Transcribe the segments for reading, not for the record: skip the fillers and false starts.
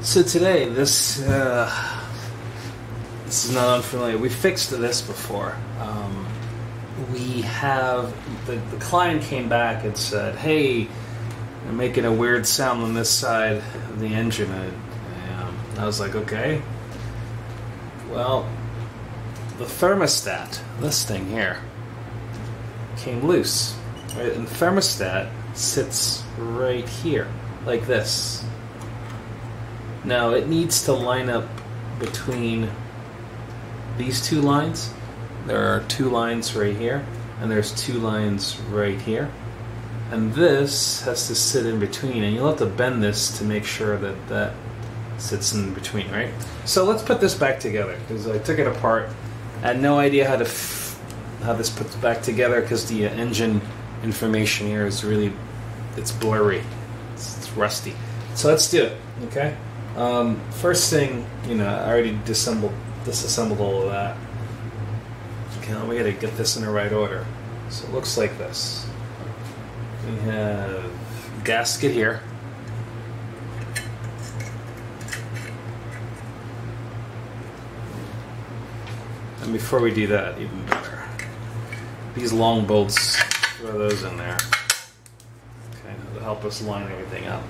So today, this is not unfamiliar. We fixed this before. We have the client came back and said, "Hey, you're making a weird sound on this side of the engine." And I was like, "Okay." Well, the thermostat, this thing here, came loose. Right? And the thermostat sits right here, like this. Now it needs to line up between these two lines. There are two lines right here, and there's two lines right here. And this has to sit in between, and you'll have to bend this to make sure that that sits in between, right? So let's put this back together, because I took it apart. I had no idea how this puts back together, because the engine information here is really, it's blurry, it's rusty. So let's do it, okay? First thing, I already disassembled all of that. Okay, now we gotta get this in the right order. So it looks like this. We have gasket here. And before we do that, even better, these long bolts, throw those in there. Okay, to help us line everything up.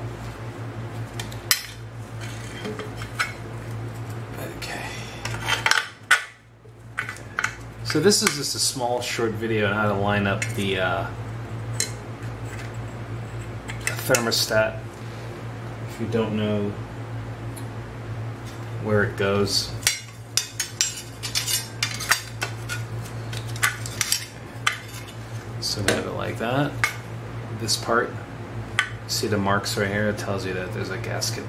So this is just a small, short video on how to line up the thermostat. If you don't know where it goes. So we have it like that. This part, see the marks right here? It tells you that there's a gasket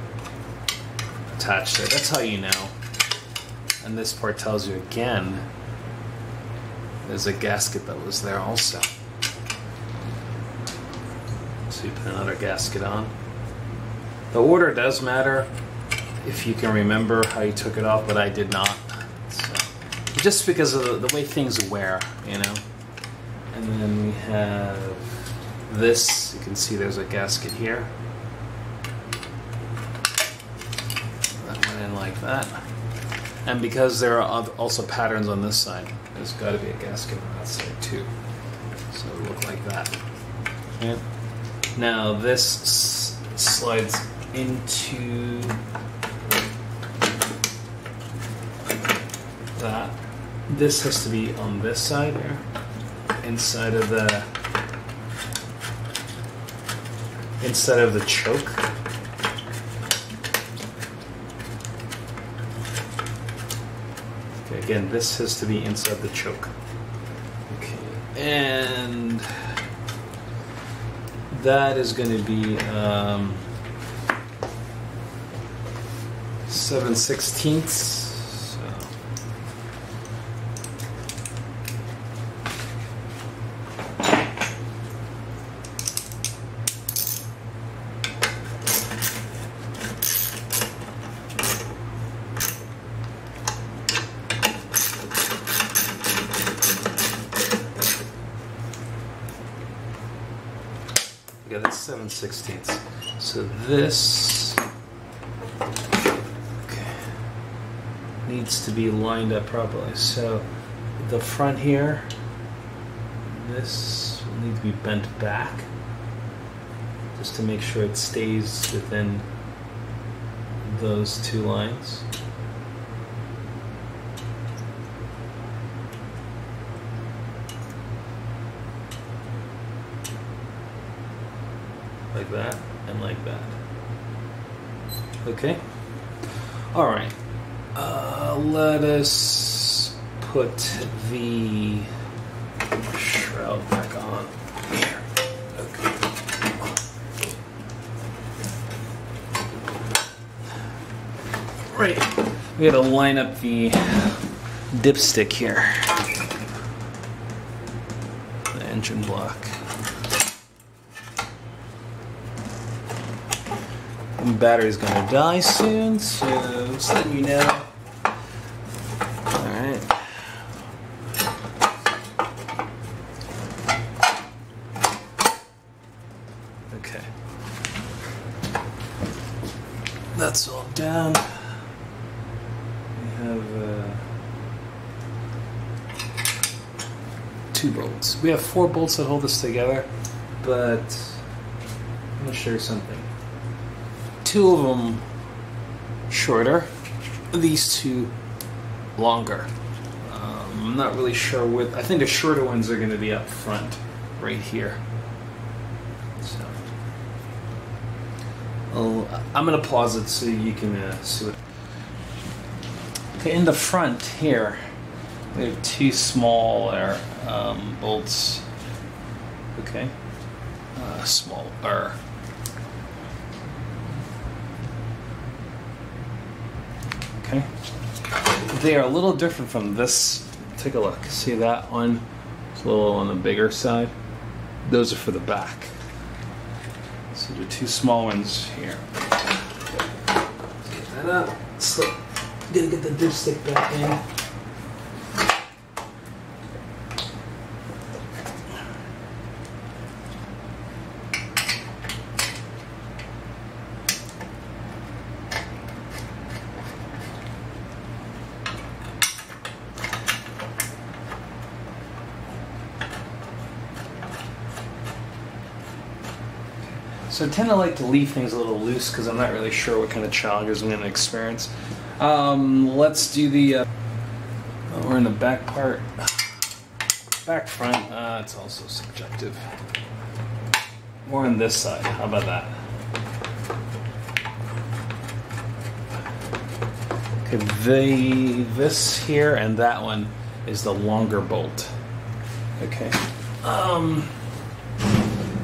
attached to it. That's how you know. And this part tells you again there's a gasket that was there also. So you put another gasket on. The order does matter if you can remember how you took it off, but I did not. So, just because of the way things wear, And then we have this. You can see there's a gasket here. That went in like that. And because there are also patterns on this side, there's got to be a gasket on that side too. So it will look like that. Okay. Now this slides into that. This has to be on this side here, inside of the choke. Again, this has to be inside the choke. Okay, and that is going to be 7/16. So yeah, that's 7/16. So this needs to be lined up properly. So the front here, this will need to be bent back just to make sure it stays within those two lines. Like that and like that. Okay. All right. Let us put the shroud back on here. Okay. Right. We gotta line up the dipstick here. The engine block. The battery's gonna die soon, so just letting you know. Alright. Okay. that's all down. We have 2 bolts. We have 4 bolts that hold this together, but I'm going to show you something. 2 of them shorter, these 2 longer. I'm not really sure what. I think the shorter ones are going to be up front, right here. So, I'm going to pause it so you can see what. Okay, in the front here, we have 2 smaller bolts. Okay, smaller. Okay, they are a little different from this. Take a look. See that one? It's a little on the bigger side. Those are for the back. So the 2 small ones here. Get that up. Slip. Gotta get the dipstick back in. So I tend to like to leave things a little loose because I'm not really sure what kind of challenges I'm going to experience. Let's do the, we're in the back part, back front, it's also subjective. More on this side, how about that? Okay, this here and that one is the longer bolt. Okay.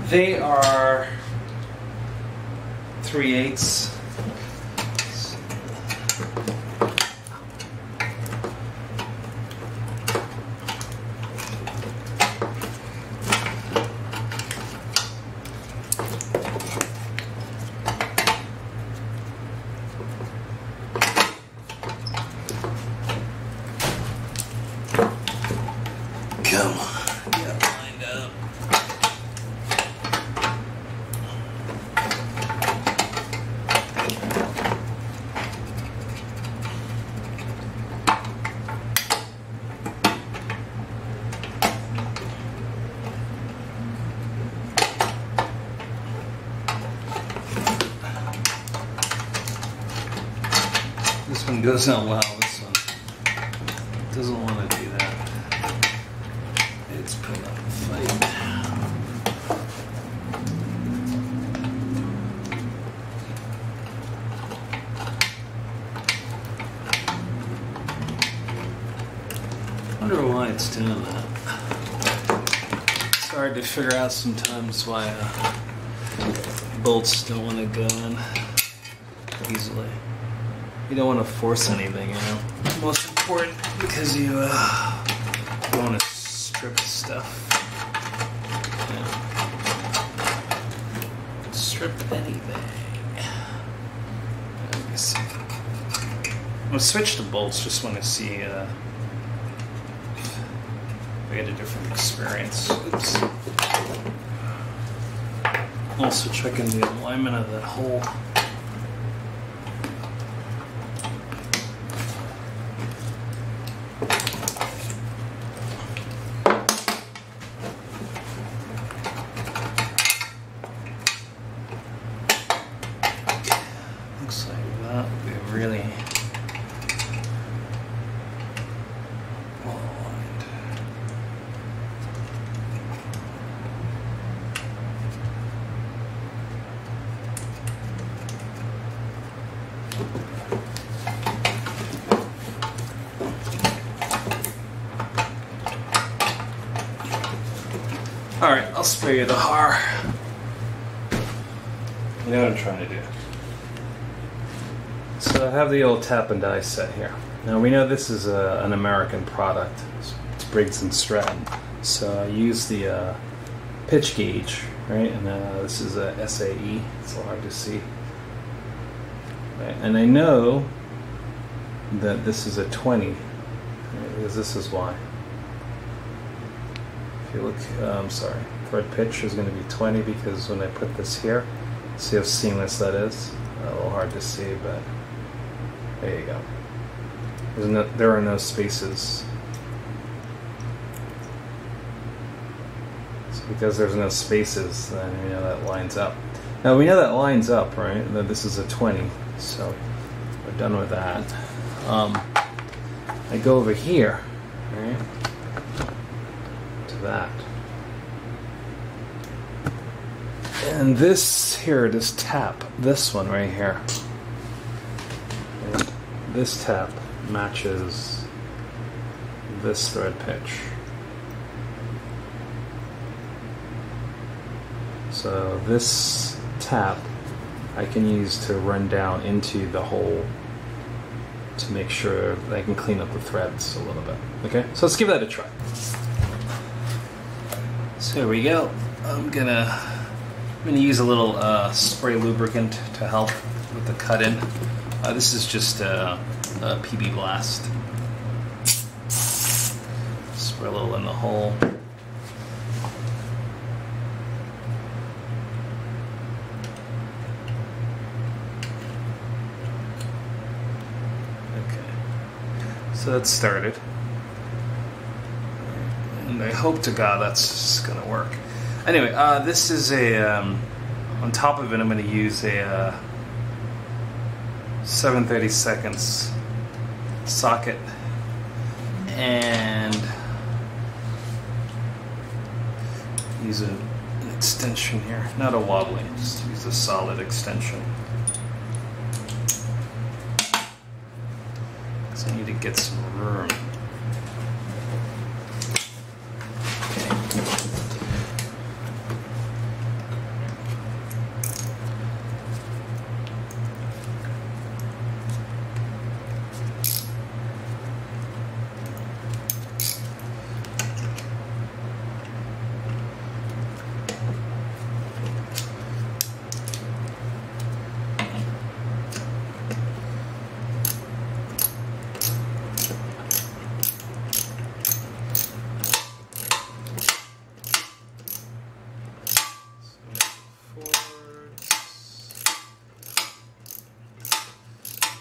They are 3/8. Come on, get lined up. This one goes on well, this one doesn't want to do that. It's put up a fight. I wonder why it's doing that. It's hard to figure out sometimes why bolts don't want to go in easily. You don't want to force anything, you know. Most important because you don't want to strip stuff. Yeah. Strip anything. Let me see. I'm gonna switch to bolts. Just want to see if I get a different experience. Oops. Also checking the alignment of that hole. Looks like that would be really well aligned. Alright, I'll spare you the horror. You know what I'm trying to do. So I have the old tap and die set here. Now we know this is an American product. It's Briggs and Stratton. So I use the pitch gauge, right? And this is a SAE. It's a little hard to see. Right? And I know that this is a 20, right? Because this is why. If you look, thread pitch is going to be 20 because when I put this here, see how seamless that is? A little hard to see, but there you go. There are no spaces. So because there's no spaces, then we know that lines up. Now we know that lines up, right? That this is a 20, so we're done with that. I go over here, right, to that. And this here, this tap, this one right here, and this tap matches this thread pitch. So this tap I can use to run down into the hole to make sure that I can clean up the threads a little bit. Okay, so let's give that a try. So here we go. I'm gonna use a little spray lubricant to help with the cut in. This is just a PB Blast. Spray a little in the hole. So that's started, and I hope to God that's going to work. Anyway, this is a, on top of it I'm going to use a 7/32 socket and use an extension here, not a wobbly, just use a solid extension. I need to get some room.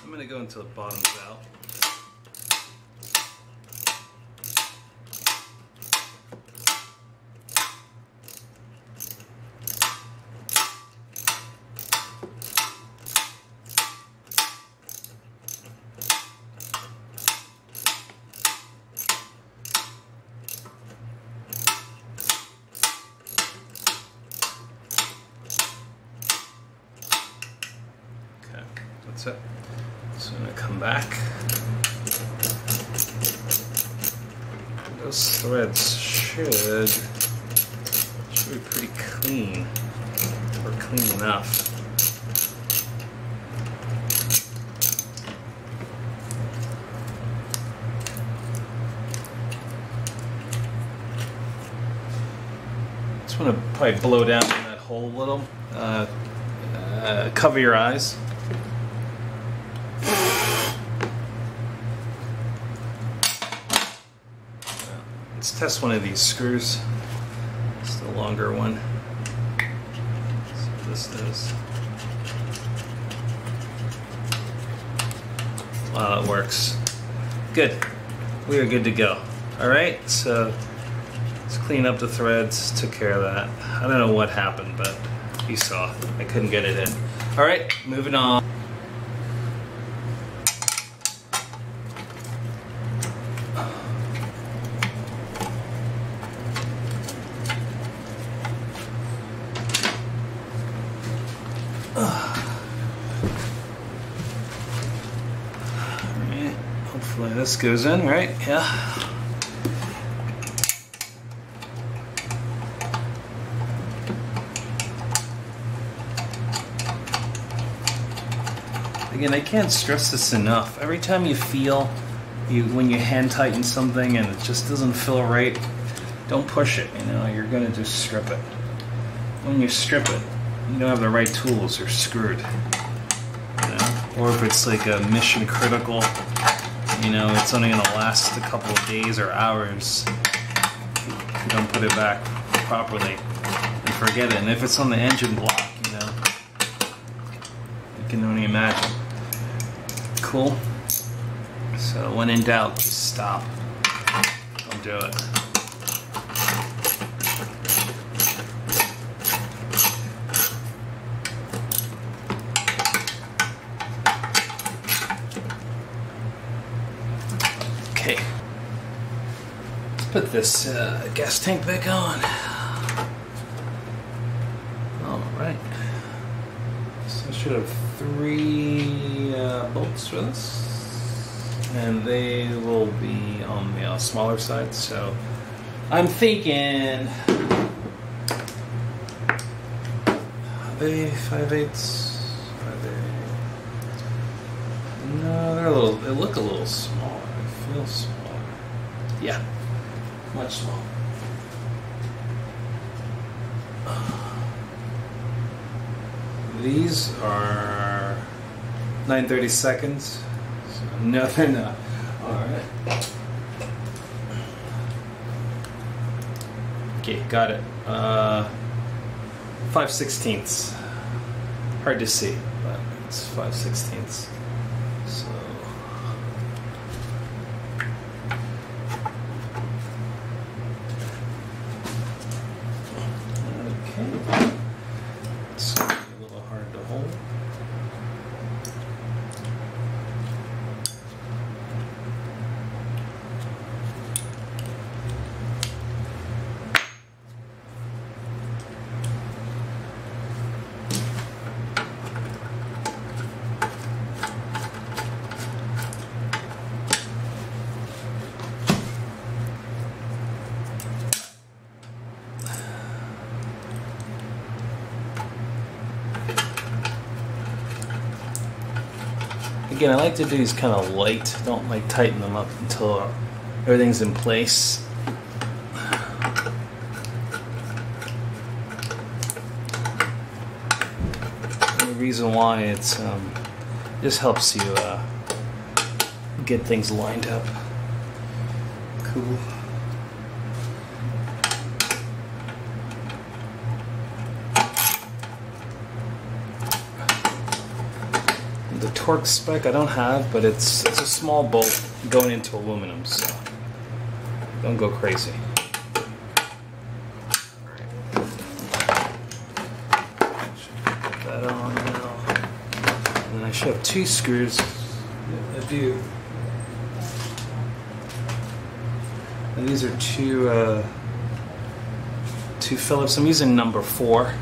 I'm going to go until it bottoms out. Okay, that's it. So I'm going to come back. Those threads should be pretty clean, or clean enough. Just want to probably blow down in that hole a little. Cover your eyes. Let's test one of these screws. It's the longer one. See what this does. Wow, that works. Good. We are good to go. Alright, so let's clean up the threads. Took care of that. I don't know what happened, but you saw. I couldn't get it in. Alright, moving on. Alright, hopefully this goes in, right? Yeah. Again, I can't stress this enough. Every time you feel, when you hand tighten something and it just doesn't feel right, don't push it, you know, you're gonna just strip it. When you strip it, you don't have the right tools, you're screwed. You know? Or if it's like a mission critical, you know, it's only gonna last a couple of days or hours if you don't put it back properly, and forget it. And if it's on the engine block, you know, can only imagine. Cool. So when in doubt, just stop. Don't do it. Okay. Let's put this gas tank back on. Alright. So I should have 3 bolts for this. And they will be on the smaller side, so I'm thinking they 5/8. No, they're a little. They look a little smaller. They feel smaller. Yeah, much smaller. These are 9/32. No, they're not. Alright. Okay, got it. 5/16. Hard to see, but it's 5/16. So. Okay. It's a little hard to hold. Again, I like to do these kind of light, don't like tighten them up until everything's in place. And the reason why it's just helps you get things lined up. Cool. The torque spec I don't have, but it's a small bolt going into aluminum, so don't go crazy. Put that on now. And then I should have 2 screws. Yeah, I do. And these are two Phillips. I'm using number 4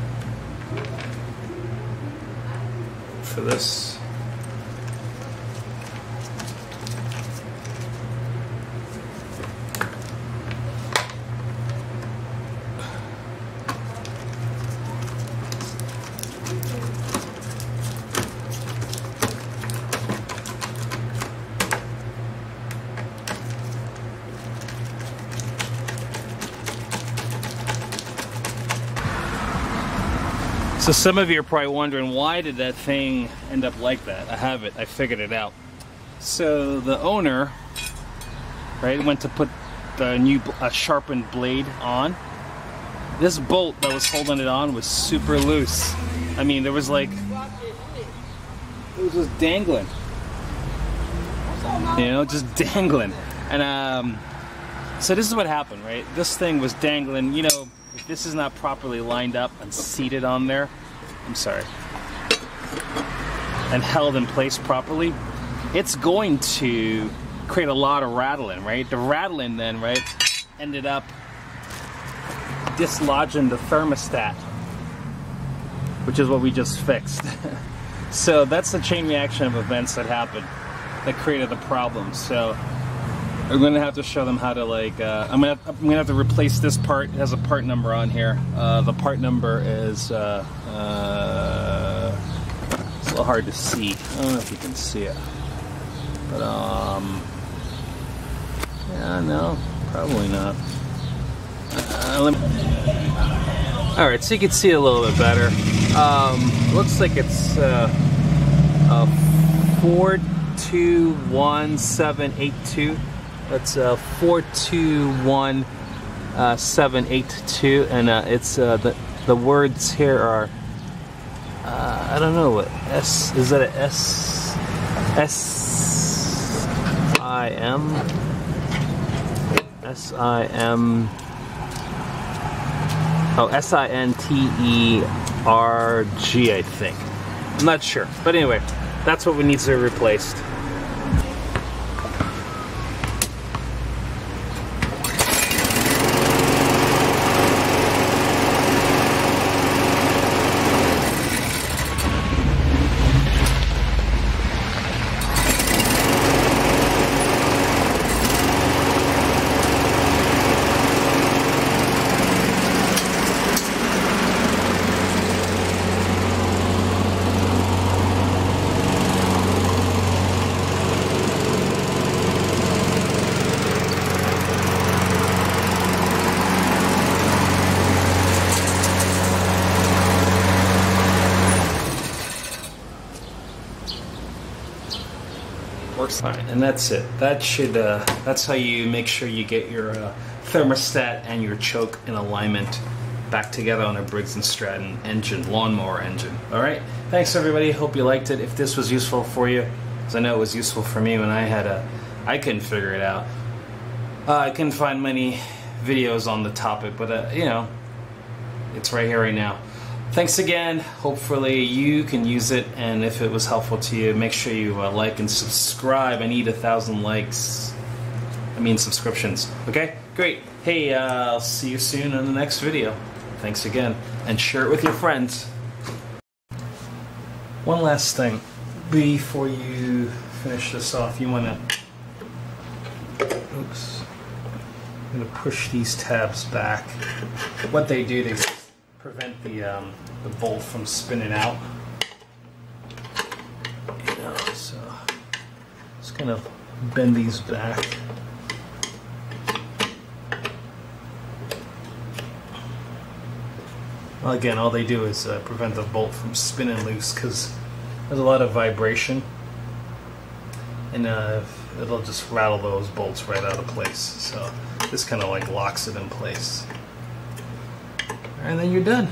for this. So some of you are probably wondering, why did that thing end up like that? I have it, I figured it out. So the owner, right, went to put the new sharpened blade on. This bolt that was holding it on was super loose. I mean, there was like, it was just dangling. You know, just dangling. And so this is what happened, right? This thing was dangling, you know, if this is not properly lined up and seated on there, I'm sorry, and held in place properly, it's going to create a lot of rattling, right? The rattling then, right, ended up dislodging the thermostat, which is what we just fixed. So that's the chain reaction of events that happened that created the problem. So I'm gonna have to show them how to, like, I'm gonna have to replace this part. It has a part number on here. The part number is it's a little hard to see. I don't know if you can see it, but yeah, no, probably not. All right, so you can see a little bit better. Looks like it's 421782. That's 421782, and it's the words here are I don't know what S is. That a S-I-M? S-I-M. Oh, S-I-N-T-E-R-G, I think. I'm not sure. But anyway, that's what we need to be replaced. Works fine, and that's it. That should that's how you make sure you get your thermostat and your choke in alignment back together on a Briggs and Stratton engine, lawnmower engine. All right, thanks everybody. Hope you liked it. If this was useful for you, because I know it was useful for me when I couldn't figure it out. I couldn't find many videos on the topic, but you know, it's right here, right now. Thanks again. Hopefully you can use it, and if it was helpful to you, make sure you like and subscribe. I need 1,000 likes. I mean subscriptions. Okay? Great. Hey, I'll see you soon in the next video. Thanks again, and share it with your friends. One last thing. Before you finish this off, you want to... Oops. I'm going to push these tabs back. What they do, they prevent the bolt from spinning out. You know, so just gonna bend these back. Well, again, all they do is prevent the bolt from spinning loose, because there's a lot of vibration, and it'll just rattle those bolts right out of place. So this kind of like locks it in place. And then you're done.